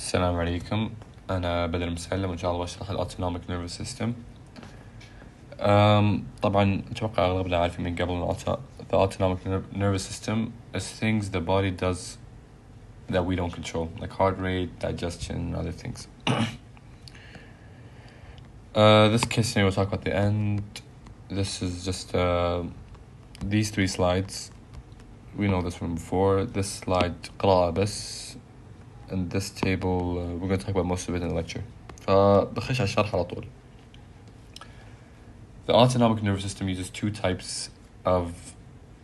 السلام عليكم. أنا بدر مسلم وإن شاء الله بشرح ال Autonomic nervous system. طبعا أتوقع أغلبنا عارفين من قبل إن the Autonomic nervous system is things the body does that we don't control, like heart rate, digestion, and other things. This case scenario we'll talk about the end. This is just these three slides. We know this from before. This slide قراءة بس. And this table, we're going to talk about most of it in the lecture. فبخش على الشرح على طول. The autonomic nervous system uses two types of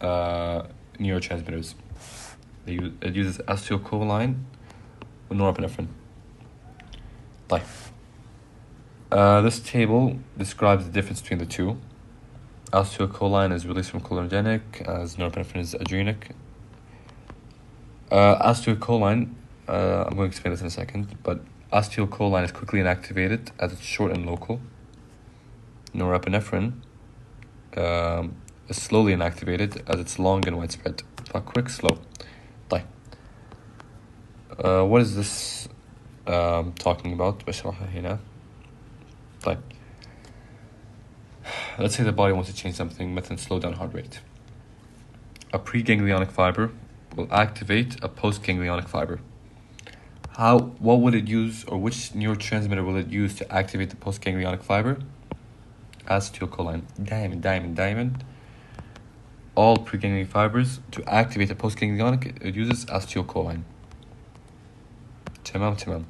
neurotransmitters. It uses acetylcholine and norepinephrine. طيب. This table describes the difference between the two. Acetylcholine is released from cholinergic, as norepinephrine is adrenergic. Acetylcholine, I'm going to explain this in a second, but acetylcholine is quickly inactivated as it's short and local. Norepinephrine is slowly inactivated as it's long and widespread. Quick, slow. طيب. What is this talking about? بشرحها هنا. طيب. Let's say the body wants to change something, مثلا slow down heart rate. A preganglionic fiber will activate a postganglionic fiber. What would it use, or which neurotransmitter will it use to activate the postganglionic fiber? Acetylcholine. Diamond. All preganglionic fibers, to activate the postganglionic, it uses acetylcholine. Tamam.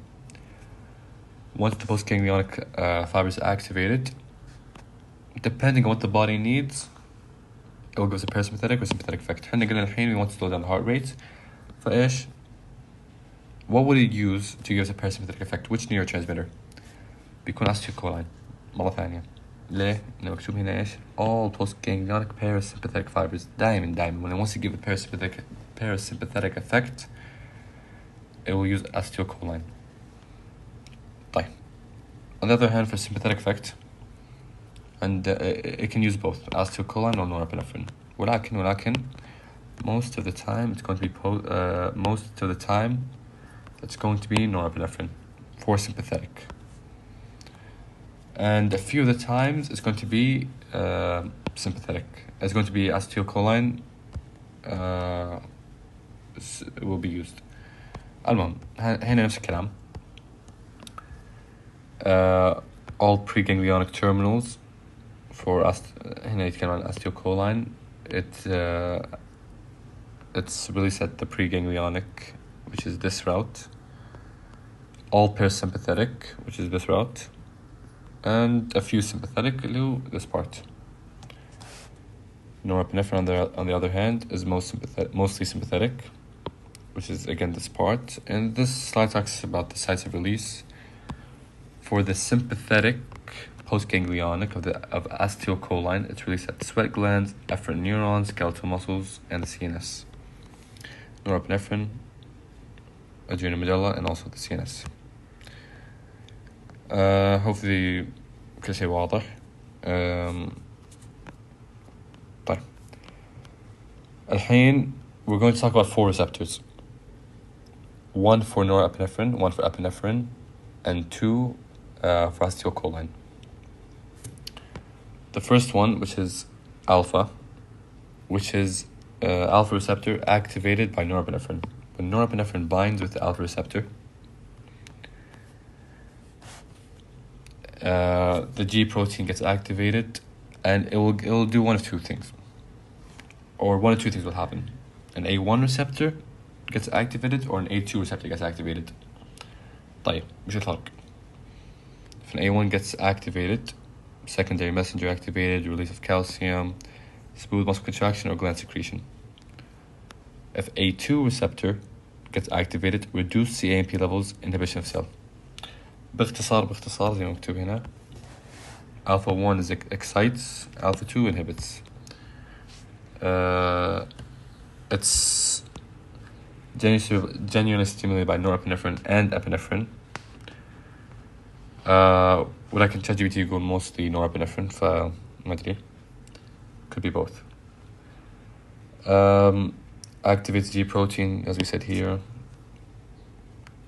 Once the postganglionic fibers are activated, depending on what the body needs, it will give us a parasympathetic or sympathetic effect. احنا قلنا الحين we want to slow down the heart rate. فإيش? What would it use to give us a parasympathetic effect? Which neurotransmitter? بيكون acetylcholine. مرة ثانية. ليه؟ لأنه مكتوب هنا إيش؟ All postganglionic parasympathetic fibers. دائما. When it wants to give a parasympathetic effect, it will use acetylcholine. طيب. On the other hand, for sympathetic effect, and it can use both acetylcholine or norepinephrine. ولكن most of the time it's going to be norepinephrine for sympathetic, and a few of the times it's going to be sympathetic. It's going to be acetylcholine will be used. المهم هنا نفس الكلام. All preganglionic terminals for هنا يتكلم عن acetylcholine. It's released at the preganglionic, which is this route. All parasympathetic, which is this route, and a few sympathetic, this part. Norepinephrine, on the other hand, is mostly sympathetic, which is again this part. And this slide talks about the sites of release. For the sympathetic postganglionic of acetylcholine, it's released at the sweat glands, efferent neurons, skeletal muscles, and the CNS. Norepinephrine, adrenal medulla, and also the CNS. Hopefully كل شيء واضح. طيب. الحين we're going to talk about 4 receptors. 1 for norepinephrine, 1 for epinephrine, and 2 for acetylcholine. The first one, which is alpha, which is alpha receptor activated by norepinephrine. When norepinephrine binds with the alpha receptor, the G protein gets activated, and it will do one of two things, or one of two things will happen. An A1 receptor gets activated, or an A2 receptor gets activated. طيب مش الفرق. If an A1 gets activated, secondary messenger activated, release of calcium, smooth muscle contraction, or gland secretion. If A2 receptor gets activated, reduced CAMP levels, inhibition of cell. باختصار زي ما مكتوب هنا. Alpha 1 is excites, alpha 2 inhibits. It's genuinely stimulated by norepinephrine and epinephrine. ولكن ChatGPT يقول mostly norepinephrine, فما أدري. Could be both. Activates G protein, as we said here.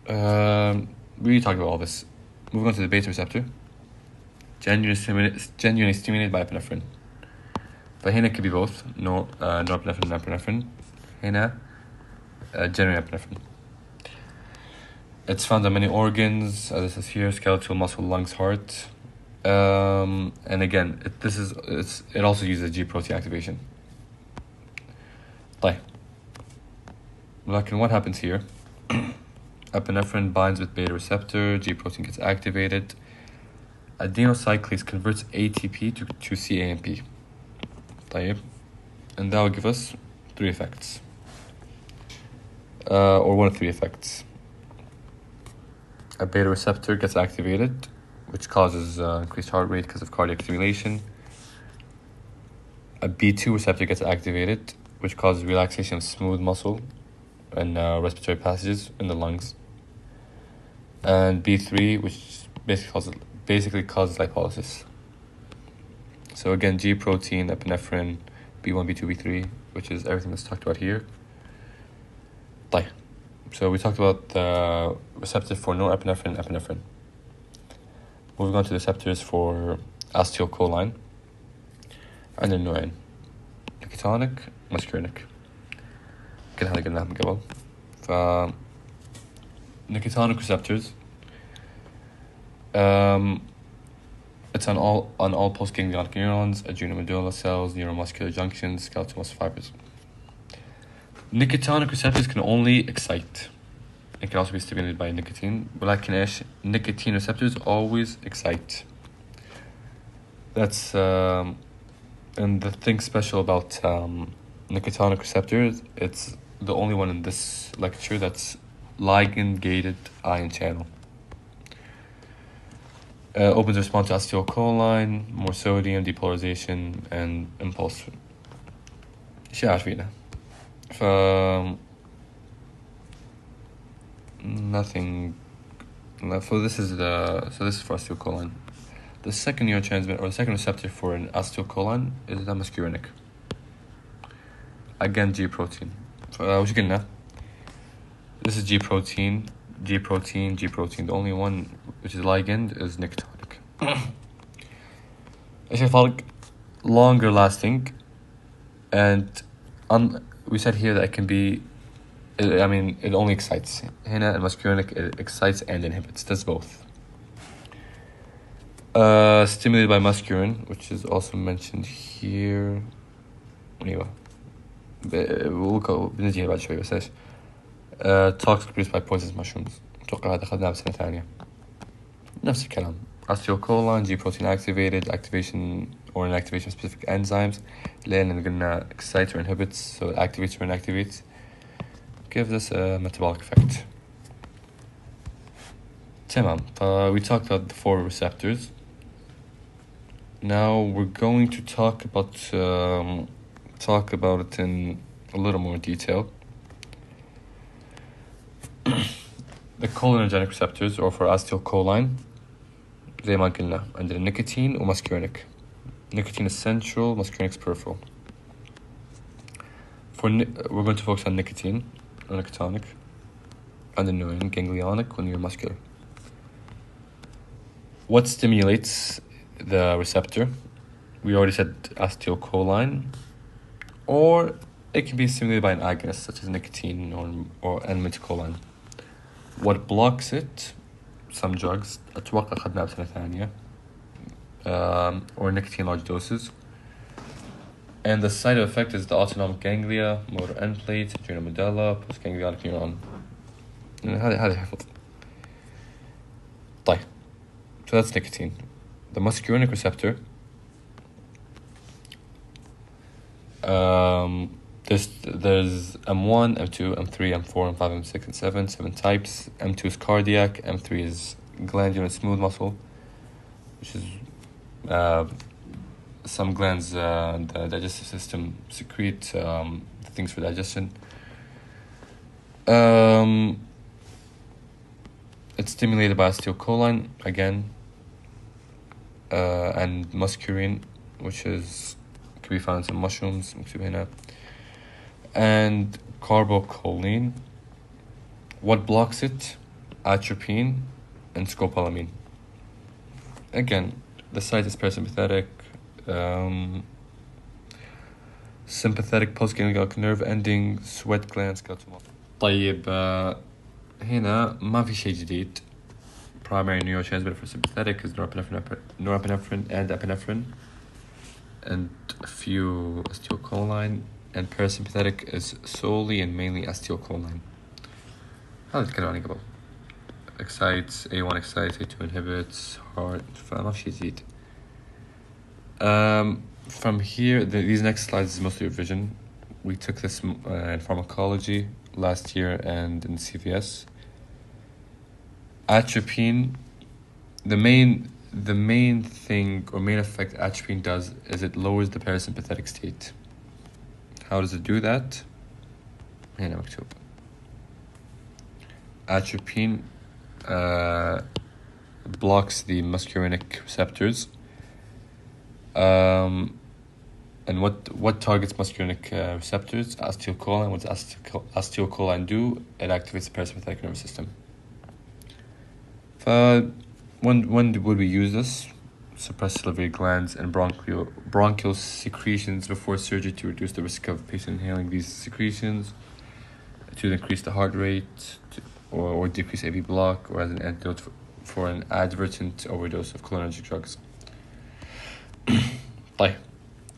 We talked about all this. Moving on to the beta receptor. Genuinely stimulated by epinephrine. فهنا could be both norepinephrine and epinephrine. هنا genuine epinephrine. It's found on many organs, as it says here: skeletal, muscle, lungs, heart. And again, it also uses G protein activation. طيب. Like, what happens here? Epinephrine binds with beta receptor, G protein gets activated. Adenocyclase converts ATP to cAMP. طيب. And that will give us 3 effects. Or one of 3 effects. A beta receptor gets activated, which causes increased heart rate because of cardiac stimulation. A B2 receptor gets activated, which causes relaxation of smooth muscle and respiratory passages in the lungs. And B3, which basically causes lipolysis. So again, G protein, epinephrine, B1, B2, B3, which is everything that's talked about here. طيب. So we talked about the receptor for norepinephrine and epinephrine. Moving on to the receptors for acetylcholine. عندنا نوعين: nicotinic muscarinic. كل هذا قلناها من قبل. nicotinic receptors. It's on all postganglionic neurons, adrenomedulla cells, neuromuscular junctions, skeletal muscle fibers. Nicotinic receptors can only excite. It can also be stimulated by nicotine. ولكن إيش؟ Nicotine receptors always excite. That's and the thing special about nicotinic receptors, it's the only one in this lecture that's ligand-gated ion channel. Opens response to acetylcholine, more sodium, depolarization, and impulse. شو عارفينه؟ nothing. So this is for acetylcholine. The second neurotransmitter or the second receptor for an acetylcholine is the muscarinic. Again, G protein. وش قلنا? This is G protein. The only one which is ligand is nicotinic. ايش الفرق? Longer lasting, and we said here that it can be, it only excites. هنا muscarinic, it excites and inhibits. Does both. Stimulated by muscarine, which is also mentioned here. Anyway, بنجي بعد شوي بس ايش. Toxic produced by poisonous mushrooms. أتوقع هذا أخذناه بسنة ثانية. نفس الكلام. Acetylcholine, G protein activation or inactivation of specific enzymes. لأن قلنا excites or inhibits, so it activates or inactivates. Gives us a metabolic effect. تمام. We talked about the 4 receptors. Now we're going to talk about it in a little more detail. The cholinergic receptors, or for acetylcholine, زي ما قلنا عندنا nicotine و muscarinic. Nicotine is central, muscarinic is peripheral. We're going to focus on nicotine, or nicotinic, and the neuron, ganglionic or neuromuscular. What stimulates the receptor? We already said acetylcholine, or it can be stimulated by an agonist such as nicotine or N-methycholine. What blocks it? Some drugs, أتوقع أخذناها بسنة ثانية, or nicotine large doses. And the side effect is the autonomic ganglia, motor end plate, adrenomedulla, postganglionic neuron. هذا حفظ. طيب. So that's nicotine. The muscarinic receptor, there's M1, M2, M3, M4, M5, M6, and 7 types. M2 is cardiac, M3 is glandular and smooth muscle, which is some glands in the digestive system secrete things for digestion. It's stimulated by acetylcholine again, and muscarine, which can be found in some mushrooms, and carbocholine. What blocks it? atropine, and scopolamine. Again, the site is parasympathetic, sympathetic postganglionic nerve ending, sweat gland, skeletal muscle. طيب هنا ما في شيء جديد. Primary neurotransmitter for sympathetic is norepinephrine and epinephrine, and a few acetylcholine, and parasympathetic is solely and mainly acetylcholine. هذا نتكلم عنه قبل. Excites, A1 excites, A2 inhibits, heart, فما في شيء جديد. From here, these next slides is mostly revision. We took this in pharmacology last year and in CVS. Atropine, the main thing or main effect atropine does is it lowers the parasympathetic state. How does it do that? هنا مكتوب. Atropine blocks the muscarinic receptors. And what targets muscarinic receptors? Acetylcholine. What does acetylcholine do? It activates the parasympathetic nervous system. When would we use this? Suppress salivary glands and bronchial secretions before surgery to reduce the risk of patient inhaling these secretions, to increase the heart rate, or decrease AV block, or as an antidote for an advertent overdose of cholinergic drugs.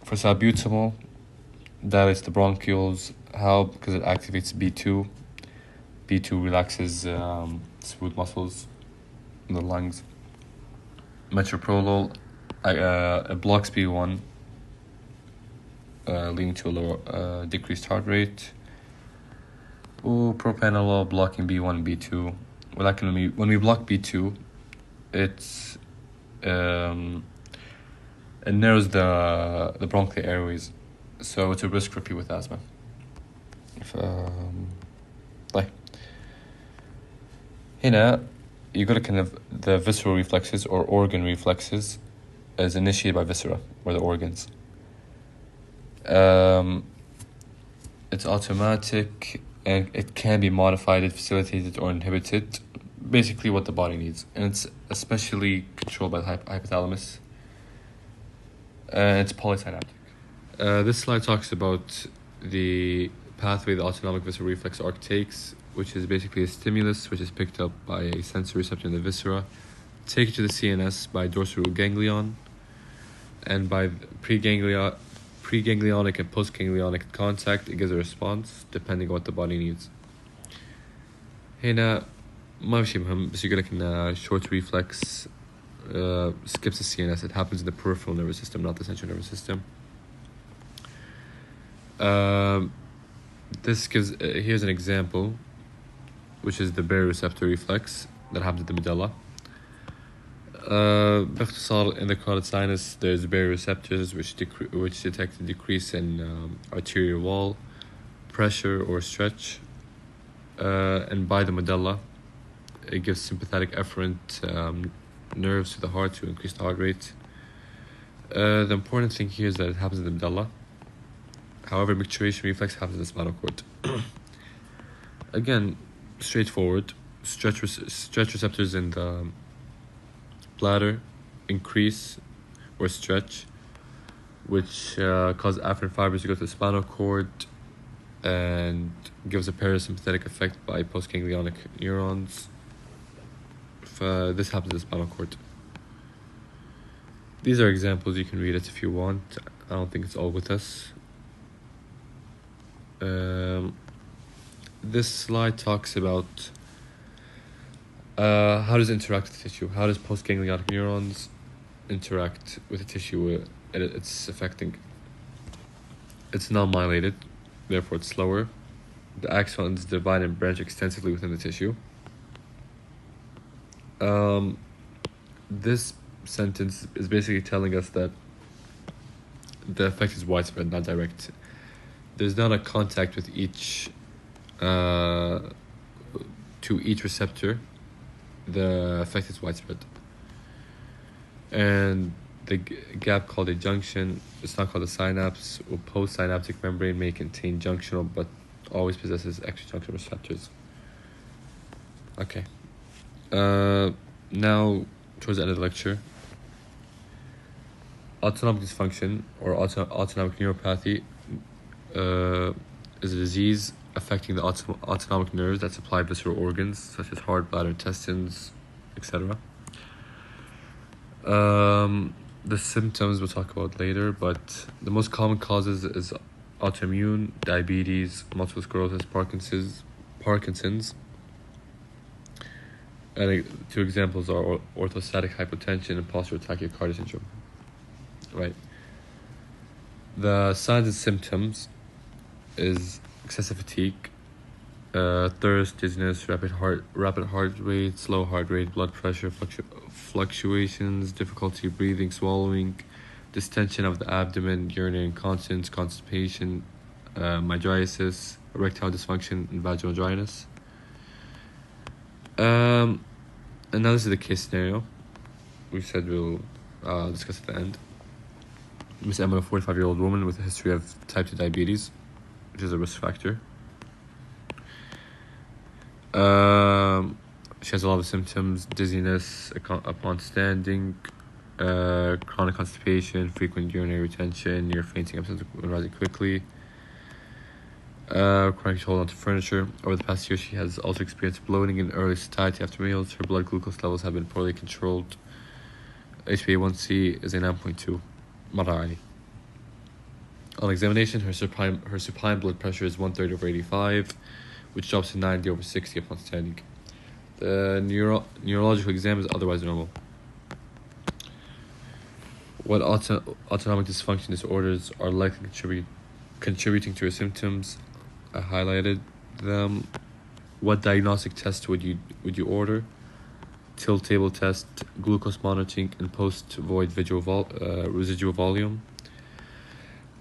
For salbutamol, dilates the bronchioles. How? Because it activates B2. B2 relaxes smooth muscles in the lungs. Metoprolol it blocks B1, leading to a lower decreased heart rate. Propranolol blocking B1 and B2. Well, when we block B2, it narrows the bronchial airways, so it's a risk for people with asthma. هنا you got to the visceral reflexes or organ reflexes is initiated by viscera, or the organs. It's automatic and it can be modified, facilitated, or inhibited, basically what the body needs, and it's especially controlled by the hypothalamus. It's polysynaptic. This slide talks about the pathway the autonomic visceral reflex arc takes, which is basically a stimulus which is picked up by a sensory receptor in the viscera, taken to the CNS by dorsal root ganglion, and by preganglionic and postganglionic contact, it gives a response depending on what the body needs. هنا ما في شيء مهم، بس يقول لك إن short reflex skips the CNS. It happens in the peripheral nervous system, not the central nervous system. This gives here's an example, which is the baroreceptor reflex that happens at the medulla. باختصار, in the carotid sinus, there's baroreceptors which detect a decrease in arterial wall pressure or stretch, and by the medulla, it gives sympathetic efferent nerves to the heart to increase the heart rate. The important thing here is that it happens in the medulla. However, micturition reflex happens in the spinal cord. Again, straightforward. Stretch receptors in the bladder increase or stretch, which cause afferent fibers to go to the spinal cord and gives a parasympathetic effect by postganglionic neurons. This happens in the spinal cord. These are examples. You can read it if you want. I don't think it's all with us. This slide talks about how does it interact with the tissue? How does postganglionic neurons interact with the tissue it's affecting? It's non-myelated, therefore it's slower. The axons divide and branch extensively within the tissue. This sentence is basically telling us that the effect is widespread, not direct. There's not a contact with each to each receptor. The effect is widespread, and the gap called a junction, it's not called a synapse, or postsynaptic membrane may contain junctional but always possesses extrajunctional receptors. Okay, Now, towards the end of the lecture, autonomic dysfunction or autonomic neuropathy is a disease affecting the autonomic nerves that supply visceral organs such as heart, bladder, intestines, etc. The symptoms we'll talk about later, but the most common causes is autoimmune, diabetes, multiple sclerosis, Parkinson's. And two examples are orthostatic hypotension and postural tachycardia syndrome. Right. The signs and symptoms is excessive fatigue, thirst, dizziness, rapid heart rate, slow heart rate, blood pressure fluctuations, difficulty breathing, swallowing, distension of the abdomen, urinary incontinence, constipation, mydriasis, erectile dysfunction, and vaginal dryness. And now this is the case scenario. We said we'll discuss at the end. Miss Emma, a 45-year-old woman with a history of type 2 diabetes, which is a risk factor. She has a lot of symptoms: dizziness upon standing, chronic constipation, frequent urinary retention, near fainting episodes when rising quickly, chronic hold onto furniture. Over the past year, she has also experienced bloating and early satiety after meals. Her blood glucose levels have been poorly controlled. HbA1c is a 9.2. مرة عالي. On examination, her supine blood pressure is 130/85, which drops to 90/60 upon standing. The neurological exam is otherwise normal. What autonomic dysfunction disorders are likely contributing to her symptoms? I highlighted them. What diagnostic test would you order? Tilt table test, glucose monitoring, and post-void residual volume.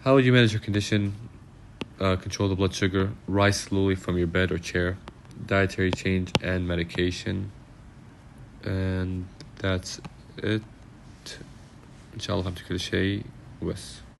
How would you manage your condition? Control the blood sugar, rise slowly from your bed or chair, dietary change, and medication. And that's it. إن شاء الله فهمت كل شيء وبس.